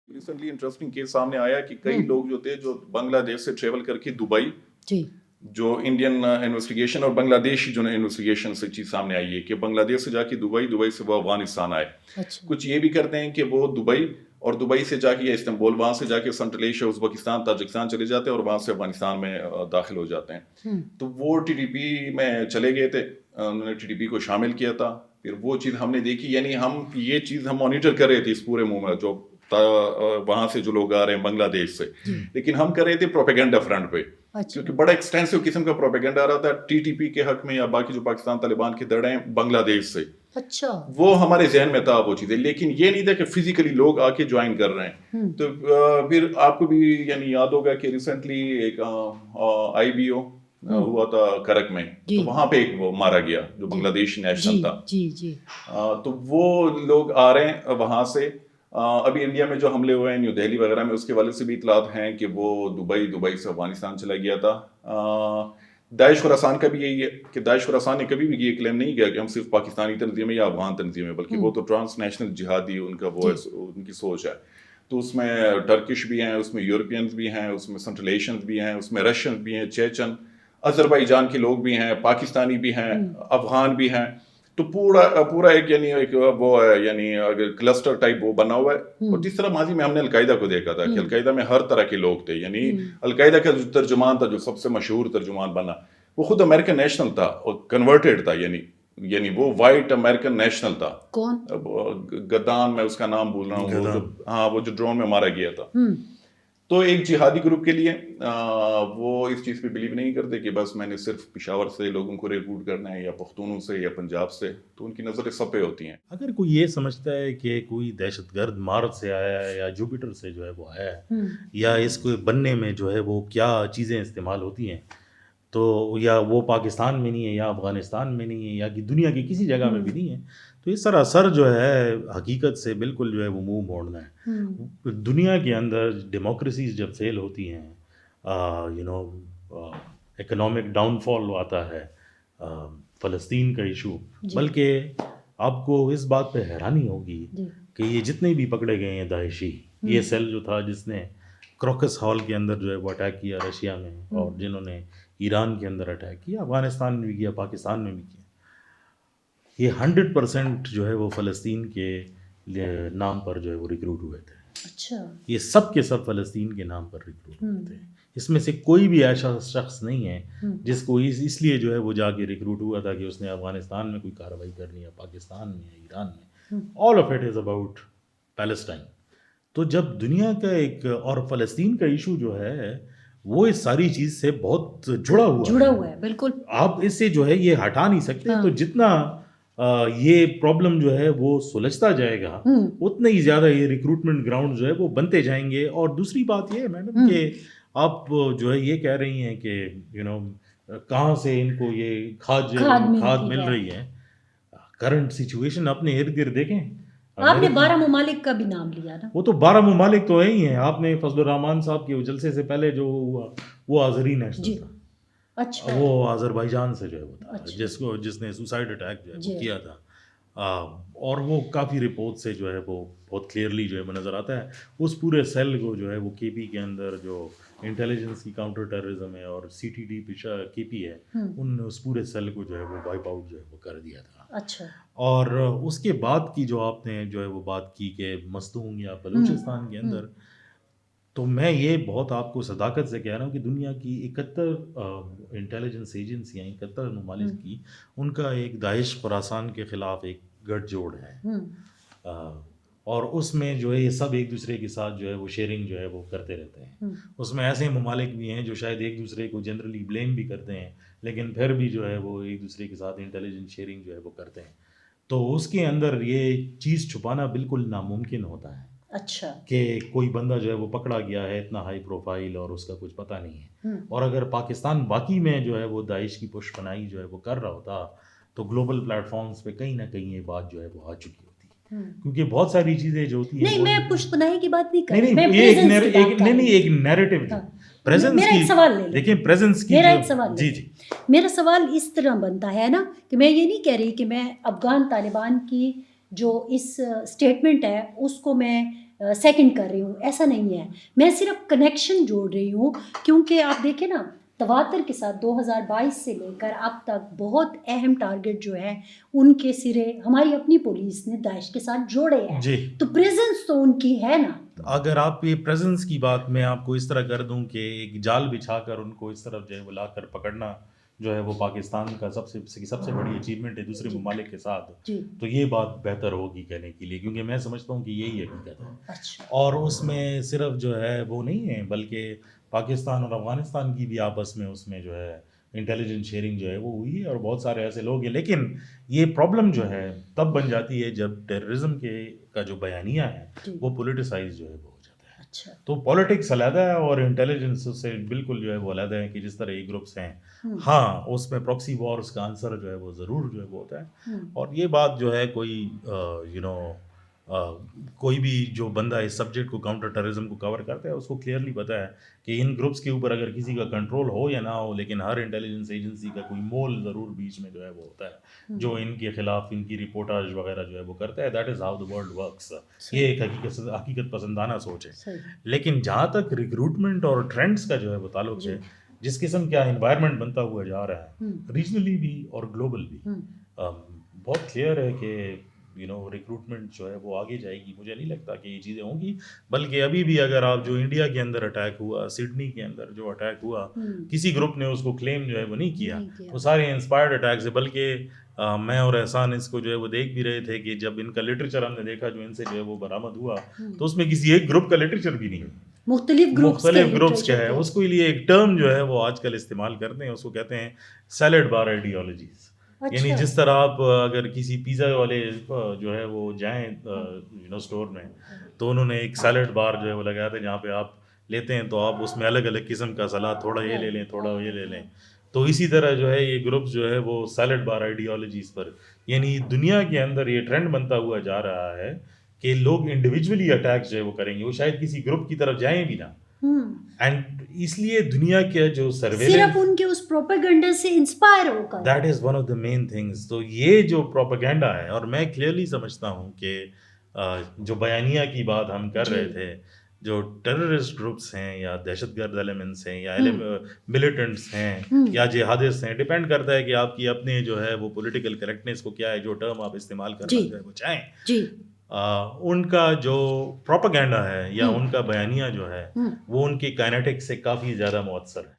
Recently interesting case سامنے آیا کہ کئی لوگ جو تھے جو بنگلہ دیش سے ٹریول کر کے دبئی جی جو انڈین انویسٹیگیشن اور بنگلہ دیشی جو انویسٹیگیشن سے چیز سامنے آئی ہے کہ بنگلہ دیش سے جا کے دبئی سے وہ افغانستان آئے. اچھا کچھ یہ بھی کرتے ہیں کہ وہ دبئی اور دبئی سے جا کے یا استنبول وہاں سے جا کے سنٹرل ایشیا ازبکستان تاجکستان چلے جاتے ہیں اور وہاں سے افغانستان میں داخل ہو جاتے ہیں. تو وہ ٹی ٹی پی میں چلے گئے تھے, انہوں نے ٹی ٹی پی کو شامل کیا تھا. پھر وہ چیز ہم نے دیکھی, یعنی ہم یہ چیز ہم مانیٹر کر رہے تھے اس پورے موومنٹ میں جو وہاں سے جو لوگ آ رہے ہیں بنگلہ دیش سے, لیکن ہم کر رہے تھے پروپیگنڈا فرنٹ پہ, کیونکہ بڑا ایکسٹینسو قسم کا پروپیگنڈا آ رہا تھا ٹی ٹی پی کے حق میں یا باقی جو پاکستان طالبان کے دڑ ہیں بنگلہ دیش سے. اچھا وہ ہمارے ذہن میں تھا وہ چیزیں, لیکن یہ نہیں تھا کہ فزیکلی لوگ آ کے جوائن کر رہے ہیں. تو پھر آپ کو بھی یعنی یاد ہوگا کہ ریسنٹلی ایک آئی بی او ہوا تھا کرک میں, تو وہاں پہ ایک وہ مارا گیا جو بنگلہ دیش نیشنل تھا. جی جی تو وہ لوگ آ رہے ہیں وہاں سے. ابھی انڈیا میں جو حملے ہوئے ہیں نیو دہلی وغیرہ میں, اس کے والے سے بھی اطلاعات ہیں کہ وہ دبئی سے افغانستان چلا گیا تھا. داعش خراسان کا بھی یہی ہے کہ داعش خراسان نے کبھی بھی یہ کلیم نہیں کیا کہ ہم صرف پاکستانی تنظیم ہے یا افغان تنظیم ہے, بلکہ وہ تو ٹرانس نیشنل جہادی ان کا وہ ان کی سوچ ہے. تو اس میں ٹرکش بھی ہیں, اس میں یورپینز بھی ہیں, اس میں سنٹرل ایشینز بھی ہیں, اس میں رشین بھی ہیں, چیچن آذربائیجان کے لوگ بھی ہیں, پاکستانی بھی ہیں, افغان بھی ہیں. تو پورا ایک یعنی ایک وہ ہے یعنی کلسٹر ٹائپ وہ بنا ہوا ہے. اور جس طرح ماضی میں ہم نے القاعدہ کو دیکھا تھا کہ القاعدہ میں ہر طرح کے لوگ تھے, یعنی القاعدہ کا جو ترجمان تھا جو سب سے مشہور ترجمان بنا وہ خود امریکن نیشنل تھا اور کنورٹڈ تھا, یعنی وہ وائٹ امریکن نیشنل تھا. کون؟ گدان, میں اس کا نام بول رہا ہوں, ہاں وہ جو ڈرون میں مارا گیا تھا. تو ایک جہادی گروپ کے لیے وہ اس چیز پہ بلیو نہیں کرتے کہ بس میں نے صرف پشاور سے لوگوں کو ریکروٹ کرنا ہے یا پختونوں سے یا پنجاب سے, تو ان کی نظریں سب پہ ہوتی ہیں. اگر کوئی یہ سمجھتا ہے کہ کوئی دہشت گرد مارس سے آیا ہے یا جوپیٹر سے جو ہے وہ آیا ہے, یا اس کو بننے میں جو ہے وہ کیا چیزیں استعمال ہوتی ہیں, تو یا وہ پاکستان میں نہیں ہے یا افغانستان میں نہیں ہے یا کہ دنیا کی کسی جگہ میں بھی نہیں ہے, تو اس سراسر جو ہے حقیقت سے بالکل جو ہے وہ منہ موڑنا ہے. دنیا کے اندر ڈیموکریسیز جب فیل ہوتی ہیں, اکنامک ڈاؤن فال آتا ہے, فلسطین کا ایشو, بلکہ آپ کو اس بات پہ حیرانی ہوگی کہ یہ جتنے بھی پکڑے گئے ہیں داعشی, یہ سیل جو تھا جس نے کروکس ہال کے اندر جو ہے وہ اٹیک کیا رشیا میں, اور جنہوں نے ایران کے اندر اٹیک کیا, افغانستان میں بھی کیا, پاکستان میں بھی کیا, یہ 100% جو ہے وہ فلسطین کے نام پر جو ہے وہ ریکروٹ ہوئے تھے. اچھا, یہ سب کے سب فلسطین کے نام پر ریکروٹ ہوئے تھے. اس میں سے کوئی بھی ایسا شخص نہیں ہے جس کو اس لیے جو ہے وہ جا کے ریکروٹ ہوا تھا کہ اس نے افغانستان میں کوئی کارروائی کرنی ہے, پاکستان میں, ایران میں. All of it is about Palestine. تو جب دنیا کا ایک اور فلسطین کا ایشو جو ہے وہ اس ساری چیز سے بہت جڑا ہوا ہے, بالکل آپ اس سے جو ہے یہ ہٹا نہیں سکتے. تو جتنا یہ پرابلم جو ہے وہ سلجھتا جائے گا اتنا ہی زیادہ یہ ریکروٹمنٹ گراؤنڈ جو ہے وہ بنتے جائیں گے. اور دوسری بات یہ ہے میڈم کہ آپ جو ہے یہ کہہ رہی ہیں کہ کہاں سے ان کو یہ کھاد مل رہی ہے. کرنٹ سچویشن اپنے ارد گرد دیکھیں. آپ نے 12 ممالک کا بھی نام لیا نا, وہ تو 12 ممالک تو ہی ہیں. آپ نے فضل الرحمان صاحب کے جلسے سے پہلے جو ہوا وہ آذری نیشنل تھا. اچھا, وہ آذربائیجان سے جو ہے وہ تھا, جس نے سوسائڈ اٹیک جو ہے وہ کیا تھا. اور وہ کافی رپورٹ سے جو ہے وہ بہت کلیئرلی جو ہے وہ نظر آتا ہے. اس پورے سیل کو جو ہے وہ کے پی کے اندر جو انٹیلیجنس کی کاؤنٹر ٹیررزم ہے اور سی ٹی ڈی کے پی ہے, ان نے اس پورے سیل کو جو ہے وہ وائپ آؤٹ جو ہے وہ کر دیا تھا. اچھا, اور اس کے بعد کی جو آپ نے جو ہے وہ بات کی کہ مستونگ یا بلوچستان کے اندر, تو میں یہ بہت آپ کو صداقت سے کہہ رہا ہوں کہ دنیا کی 71 انٹیلیجنس ایجنسیاں 71 ممالک کی, ان کا ایک داعش خراسان کے خلاف ایک گٹھ جوڑ ہے. اور اس میں جو ہے یہ سب ایک دوسرے کے ساتھ جو ہے وہ شیئرنگ جو ہے وہ کرتے رہتے ہیں. اس میں ایسے ممالک بھی ہیں جو شاید ایک دوسرے کو جنرلی بلیم بھی کرتے ہیں, لیکن پھر بھی جو ہے وہ ایک دوسرے کے ساتھ انٹیلیجنس شیئرنگ جو ہے وہ کرتے ہیں. تو اس کے اندر یہ چیز چھپانا بالکل ناممکن ہوتا ہے. اچھا, کہ کوئی بندہ جو ہے وہ پکڑا گیا ہے اتنا ہائی پروفائل اور اس کا کچھ پتہ نہیں ہے. اور اگر پاکستان باقی میں جو ہے وہ داعش کی پش پناہی جو ہے وہ کر رہا ہوتا تو گلوبل پلیٹ فارمز پہ کہیں نہ کہیں یہ بات جو ہے وہ آ چکی ہوتی. کیونکہ بہت ساری چیزیں جو ہوتی ہیں, نہیں میں پشت پناہی کی بات نہیں کر رہی, ایک نیریٹو تھی. میرا ایک سوال لے دیکھیں پریزنس کی, میرا ایک سوال, جی میرا سوال اس طرح بنتا ہے نا کہ میں یہ نہیں کہہ رہی کہ میں افغان طالبان کی جو اس اسٹیٹمنٹ ہے اس کو میں سیکنڈ کر رہی ہوں، ایسا نہیں ہے، میں صرف کنیکشن جوڑ رہی ہوں، کیونکہ آپ دیکھیں نا تواتر کے ساتھ 2022 سے لے کر اب تک بہت اہم ٹارگٹ جو ہے ان کے سرے ہماری اپنی پولیس نے داعش کے ساتھ جوڑے ہیں، جی تو پریزنس تو ان کی ہے نا. اگر آپ یہ پریزنس کی بات میں آپ کو اس طرح کر دوں کہ ایک جال بچھا کر ان کو اس طرف جو ہے وہ لا کر پکڑنا جو ہے وہ پاکستان کا سب سے بڑی اچیومنٹ ہے دوسرے ممالک کے ساتھ، جی تو یہ بات بہتر ہوگی کہنے کے لیے، کیونکہ میں سمجھتا ہوں کہ یہی حقیقت ہے. اچھا اور اس میں صرف جو ہے وہ نہیں ہے بلکہ پاکستان اور افغانستان کی بھی آپس میں اس میں جو ہے انٹیلیجنس شیئرنگ جو ہے وہ ہوئی ہے، اور بہت سارے ایسے لوگ ہیں. لیکن یہ پرابلم جو ہے تب بن جاتی ہے جب ٹیررزم کا جو بیانیہ ہے جی وہ پولیٹیسائز جو ہے وہ ہو جاتا ہے. اچھا تو پالیٹکس علیحدہ ہے اور انٹیلیجنس سے بالکل جو ہے وہ علیحدہ ہے کہ جس طرح یہ گروپس ہیں. ہاں اس میں پراکسی وارز کا آنسر جو ہے وہ ضرور جو ہے وہ ہوتا ہے. اور یہ بات جو ہے کوئی کوئی بھی جو بندہ اس سبجیکٹ کو کاؤنٹر ٹیررزم کو کور کرتا ہے اس کو کلیئرلی پتہ ہے کہ ان گروپس کے اوپر اگر کسی کا کنٹرول ہو یا نہ ہو، لیکن ہر انٹیلیجنس ایجنسی کا کوئی مول ضرور بیچ میں جو ہے وہ ہوتا ہے جو ان کے خلاف ان کی رپورٹاج وغیرہ جو ہے وہ کرتا ہے. That is how the world works. یہ ایک حقیقت پسندانہ سوچ ہے. صحیح. لیکن جہاں تک ریکروٹمنٹ اور ٹرینڈس کا جو ہے وہ تعلق ہے، جس قسم کا انوائرمنٹ بنتا ہوا جا رہا ہے ریجنلی بھی اور گلوبل بھی، بہت کلیئر ہے کہ ریکروٹمنٹ جو ہے وہ آگے جائے گی. مجھے نہیں لگتا کہ یہ چیزیں ہوں گی، بلکہ ابھی بھی اگر آپ جو انڈیا کے اندر اٹیک ہوا، سڈنی کے اندر جو اٹیک ہوا، کسی گروپ نے اس کو کلیم جو ہے وہ نہیں کیا. وہ سارے انسپائرڈ اٹیکس ہے. بلکہ میں اور احسان اس کو جو ہے وہ دیکھ بھی رہے تھے کہ جب ان کا لٹریچر ہم نے دیکھا جو ان سے جو ہے وہ برآمد ہوا، تو اس میں کسی ایک گروپ کا لٹریچر بھی نہیں ہے، مختلف گروپس کے ہے. اس کے لیے ایک ٹرم جو ہے وہ آج کل استعمال کرتے ہیں، اس کو کہتے ہیں سیلڈ بار آئیڈیالوجیز. یعنی جس طرح آپ اگر کسی پیزا والے جو ہے وہ جائیں اسٹور میں، تو انہوں نے ایک سیلڈ بار جو ہے وہ لگایا تھا جہاں پہ آپ لیتے ہیں تو آپ اس میں الگ الگ قسم کا سلاد، تھوڑا یہ لے لیں تھوڑا یہ لے لیں. تو اسی طرح جو ہے یہ گروپس جو ہے وہ سیلڈ بار آئیڈیالوجیز پر، یعنی دنیا کے اندر یہ ٹرینڈ بنتا ہوا جا رہا ہے کہ لوگ انڈیویجولی اٹیکس جو ہے وہ کریں گے، وہ شاید کسی گروپ کی طرف جائیں بھی نہ. اینڈ اس لیے دنیا کے جو سرویلنس صرف ان کے اس پروپیگنڈا سے انسپائر ہو کر، that is one of the main things. تو یہ جو پروپیگنڈا ہے، اور میں کلیئرلی سمجھتا ہوں کہ جو بیانیہ کی بات ہم کر رہے تھے، جو ٹیررسٹ گروپس ہیں یا دہشت گرد ایلیمنٹس ہیں یا ملیٹنٹس ہیں یا جہادسٹ ہیں، ڈیپینڈ کرتا ہے کہ آپ کی اپنے جو ہے وہ پولیٹیکل کریکٹنیس کو کیا ہے، جو ٹرم آپ استعمال کرنا جو ہے وہ چاہیں. ان کا جو پروپیگنڈا ہے یا ان کا بیانیہ جو ہے وہ ان کی کائنیٹکس سے کافی زیادہ مؤثر ہے.